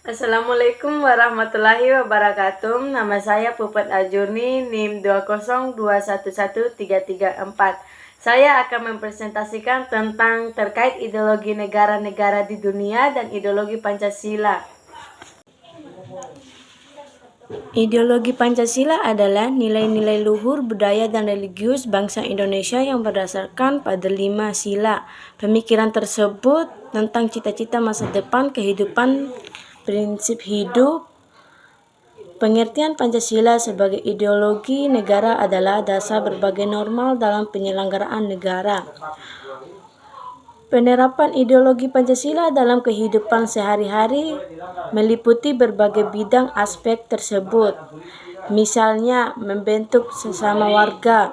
Assalamualaikum warahmatullahi wabarakatuh. Nama saya Puput Ajurni, NIM 202111334. Saya akan mempresentasikan tentang terkait ideologi negara-negara di dunia dan ideologi Pancasila. Ideologi Pancasila adalah nilai-nilai luhur budaya dan religius bangsa Indonesia yang berdasarkan pada 5 sila. Pemikiran tersebut tentang cita-cita masa depan, kehidupan, prinsip hidup. Pengertian Pancasila sebagai ideologi negara adalah dasar berbagai norma dalam penyelenggaraan negara. Penerapan ideologi Pancasila dalam kehidupan sehari-hari meliputi berbagai bidang aspek tersebut. Misalnya, membentuk sesama warga,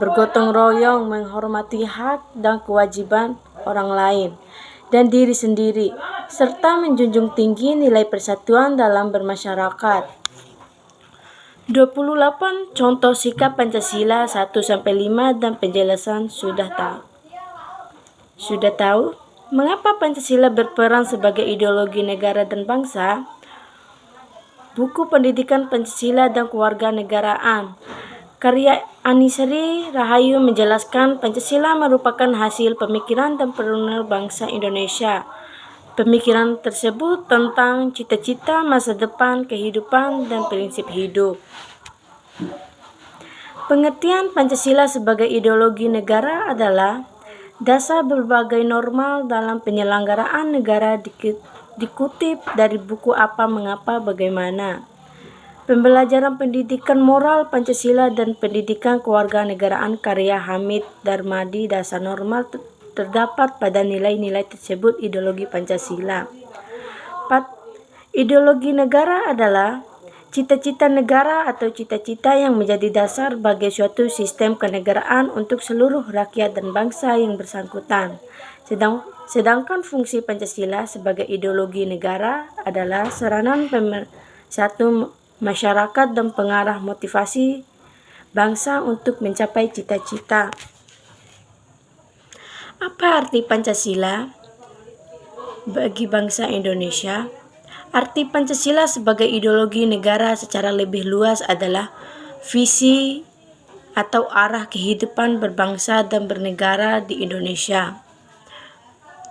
bergotong royong, menghormati hak dan kewajiban orang lain dan diri sendiri, serta menjunjung tinggi nilai persatuan dalam bermasyarakat. 28 contoh sikap Pancasila 1-5 dan penjelasan sudah tahu? Mengapa Pancasila berperan sebagai ideologi negara dan bangsa? Buku Pendidikan Pancasila dan Kewarganegaraan karya Anisari Rahayu menjelaskan Pancasila merupakan hasil pemikiran dan perenungan bangsa Indonesia. Pemikiran tersebut tentang cita-cita masa depan, kehidupan, dan prinsip hidup. Pengertian Pancasila sebagai ideologi negara adalah dasar berbagai norma dalam penyelenggaraan negara, dikutip dari buku Apa, Mengapa, Bagaimana. Pembelajaran pendidikan moral Pancasila dan pendidikan kewarganegaraan karya Hamid Darmadi. Dasar normal terdapat pada nilai-nilai tersebut ideologi Pancasila. 4. Ideologi negara adalah cita-cita negara atau cita-cita yang menjadi dasar bagi suatu sistem kenegaraan untuk seluruh rakyat dan bangsa yang bersangkutan. Sedangkan fungsi Pancasila sebagai ideologi negara adalah sarana pemersatu masyarakat dan pengarah motivasi bangsa untuk mencapai cita-cita. Apa arti Pancasila bagi bangsa Indonesia? Arti Pancasila sebagai ideologi negara secara lebih luas adalah visi atau arah kehidupan berbangsa dan bernegara di Indonesia.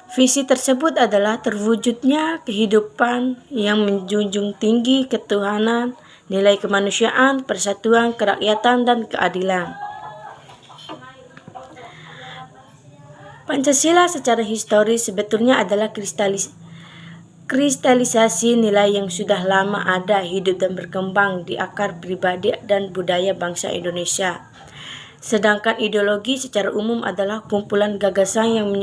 Visi tersebut adalah terwujudnya kehidupan yang menjunjung tinggi ketuhanan, nilai kemanusiaan, persatuan, kerakyatan, dan keadilan. Pancasila secara historis sebetulnya adalah kristalisasi nilai yang sudah lama ada, hidup dan berkembang di akar pribadi dan budaya bangsa Indonesia. Sedangkan ideologi secara umum adalah kumpulan gagasan yang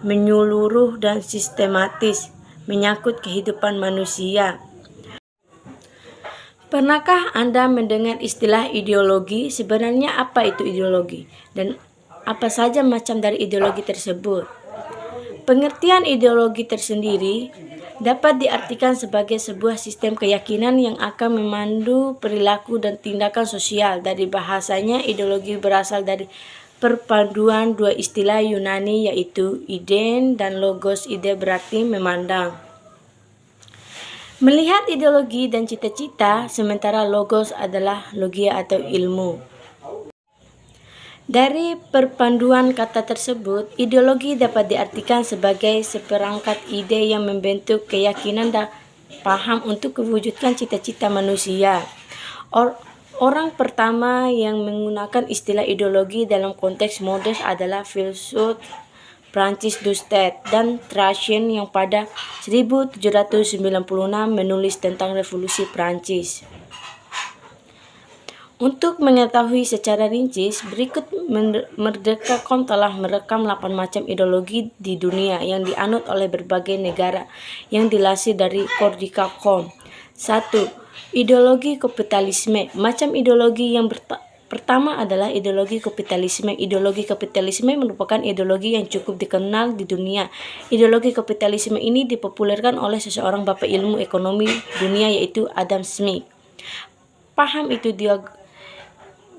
menyeluruh dan sistematis menyangkut kehidupan manusia. Pernahkah Anda mendengar istilah ideologi? Sebenarnya apa itu ideologi? Dan apa saja macam dari ideologi tersebut? Pengertian ideologi tersendiri dapat diartikan sebagai sebuah sistem keyakinan yang akan memandu perilaku dan tindakan sosial. Dari bahasanya, ideologi berasal dari perpaduan dua istilah Yunani yaitu iden dan logos. Ide berarti memandang, melihat ideologi dan cita-cita, sementara logos adalah logia atau ilmu. Dari perpaduan kata tersebut, ideologi dapat diartikan sebagai seperangkat ide yang membentuk keyakinan dan paham untuk mewujudkan cita-cita manusia. Orang pertama yang menggunakan istilah ideologi dalam konteks modern adalah filsuf Prancis Dustadt dan Trajan yang pada 1796 menulis tentang revolusi Prancis. Untuk mengetahui secara rinci, berikut Merdeka.com telah merekam 8 macam ideologi di dunia yang dianut oleh berbagai negara yang dilansir dari Merdeka.com. 1. Ideologi kapitalisme. Macam ideologi yang pertama adalah ideologi kapitalisme. Ideologi kapitalisme merupakan ideologi yang cukup dikenal di dunia. Ideologi kapitalisme ini dipopulerkan oleh seseorang bapak ilmu ekonomi dunia yaitu Adam Smith. Paham itu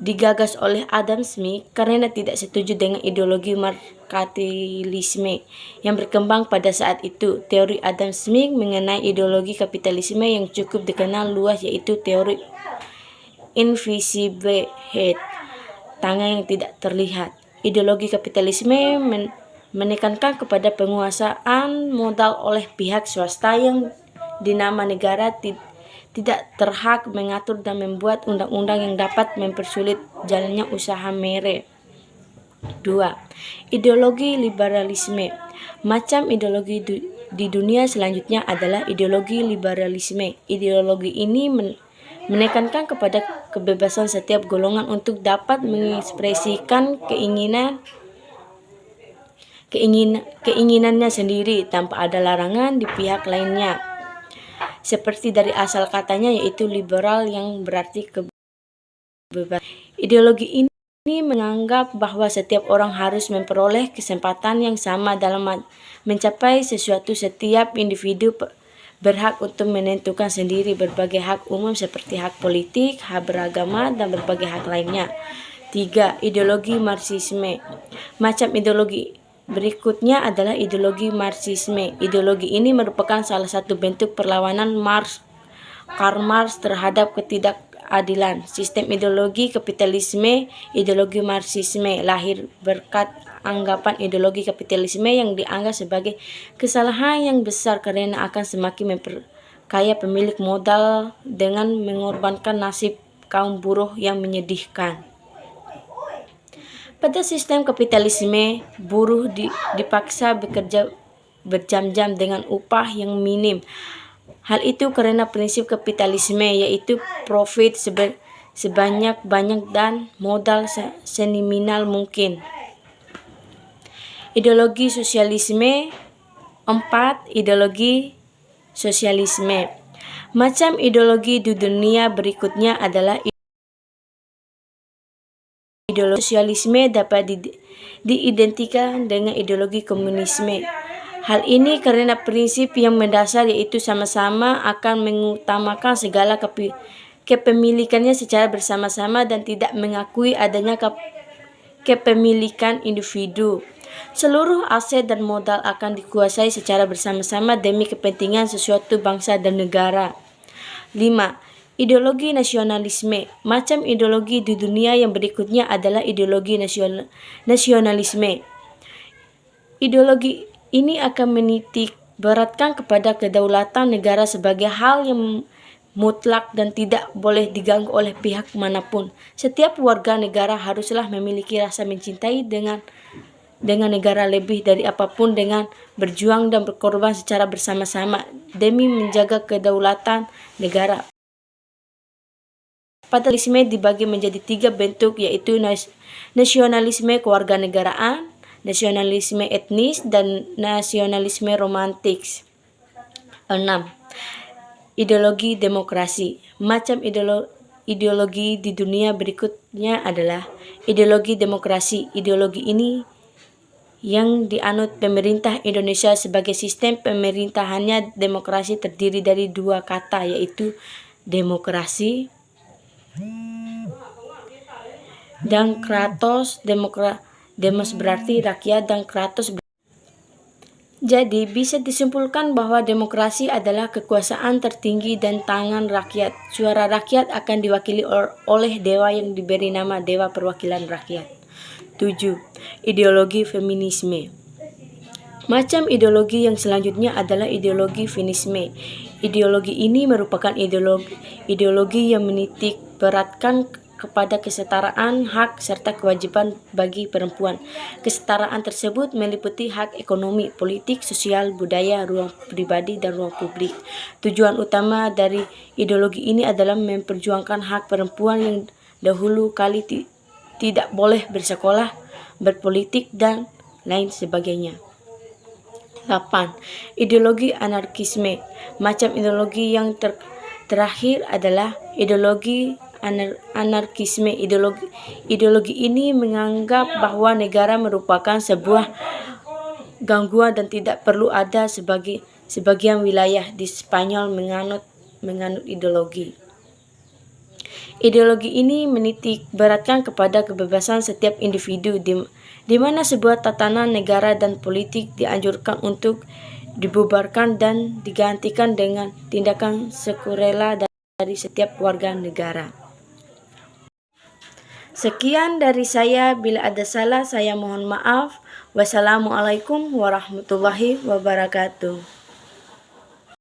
digagas oleh Adam Smith karena tidak setuju dengan ideologi merkantilisme yang berkembang pada saat itu. Teori Adam Smith mengenai ideologi kapitalisme yang cukup dikenal luas yaitu teori invisible hand, tangan yang tidak terlihat. Ideologi kapitalisme menekankan kepada penguasaan modal oleh pihak swasta yang di nama negara tidak terhak mengatur dan membuat undang-undang yang dapat mempersulit jalannya usaha mere. 2. Ideologi liberalisme. Macam ideologi di dunia selanjutnya adalah ideologi liberalisme. Ideologi ini menekankan kepada kebebasan setiap golongan untuk dapat mengekspresikan keinginannya sendiri tanpa ada larangan di pihak lainnya. Seperti dari asal katanya yaitu liberal yang berarti kebebasan. Ideologi ini menganggap bahwa setiap orang harus memperoleh kesempatan yang sama dalam mencapai sesuatu. Setiap individu berhak untuk menentukan sendiri berbagai hak umum seperti hak politik, hak beragama, dan berbagai hak lainnya. 3. Ideologi Marxisme. Macam ideologi berikutnya adalah ideologi Marxisme. Ideologi ini merupakan salah satu bentuk perlawanan Karl Marx terhadap ketidakadilan sistem ideologi kapitalisme. Ideologi Marxisme lahir berkat anggapan ideologi kapitalisme yang dianggap sebagai kesalahan yang besar karena akan semakin memperkaya pemilik modal dengan mengorbankan nasib kaum buruh yang menyedihkan. Pada sistem kapitalisme, buruh dipaksa bekerja berjam-jam dengan upah yang minim. Hal itu karena prinsip kapitalisme yaitu profit sebanyak-banyak dan modal seminimal mungkin. Ideologi sosialisme. 4. Ideologi sosialisme. Macam ideologi di dunia berikutnya adalah ideologi sosialisme dapat diidentikan dengan ideologi komunisme. Hal ini karena prinsip yang mendasar yaitu sama-sama akan mengutamakan segala kepemilikannya secara bersama-sama dan tidak mengakui adanya kepemilikan individu. Seluruh aset dan modal akan dikuasai secara bersama-sama demi kepentingan sesuatu bangsa dan negara. 5. Ideologi nasionalisme. Macam ideologi di dunia yang berikutnya adalah ideologi nasionalisme. Ideologi ini akan menitik beratkan kepada kedaulatan negara sebagai hal yang mutlak dan tidak boleh diganggu oleh pihak manapun. Setiap warga negara haruslah memiliki rasa mencintai dengan negara lebih dari apapun dengan berjuang dan berkorban secara bersama-sama demi menjaga kedaulatan negara. Nasionalisme dibagi menjadi 3 bentuk yaitu nasionalisme kewarganegaraan, nasionalisme etnis, dan nasionalisme romantik. 6. Ideologi demokrasi. Macam ideologi di dunia berikutnya adalah ideologi demokrasi. Ideologi ini yang dianut pemerintah Indonesia sebagai sistem pemerintahannya demokrasi terdiri dari 2 kata yaitu demokrasi dan kratos. Demos berarti rakyat dan kratos jadi bisa disimpulkan bahwa demokrasi adalah kekuasaan tertinggi dan tangan rakyat. Suara rakyat akan diwakili oleh dewa yang diberi nama Dewa Perwakilan Rakyat. 7. Ideologi feminisme. Macam ideologi yang selanjutnya adalah ideologi feminisme. Ideologi ini merupakan ideologi yang menitik beratkan kepada kesetaraan hak serta kewajiban bagi perempuan. Kesetaraan tersebut meliputi hak ekonomi, politik, sosial, budaya, ruang pribadi, dan ruang publik. Tujuan utama dari ideologi ini adalah memperjuangkan hak perempuan yang dahulu kali tidak boleh bersekolah, berpolitik, dan lain sebagainya. 8. Ideologi anarkisme. Macam ideologi yang terakhir adalah ideologi anarkisme. Ideologi ini menganggap bahwa negara merupakan sebuah gangguan dan tidak perlu ada sebagian wilayah di Spanyol menganut ideologi Ideologi ini menitik beratkan kepada kebebasan setiap individu di mana sebuah tatanan negara dan politik dianjurkan untuk dibubarkan dan digantikan dengan tindakan sukarela dari setiap warga negara. Sekian dari saya, bila ada salah saya mohon maaf. Wassalamualaikum warahmatullahi wabarakatuh.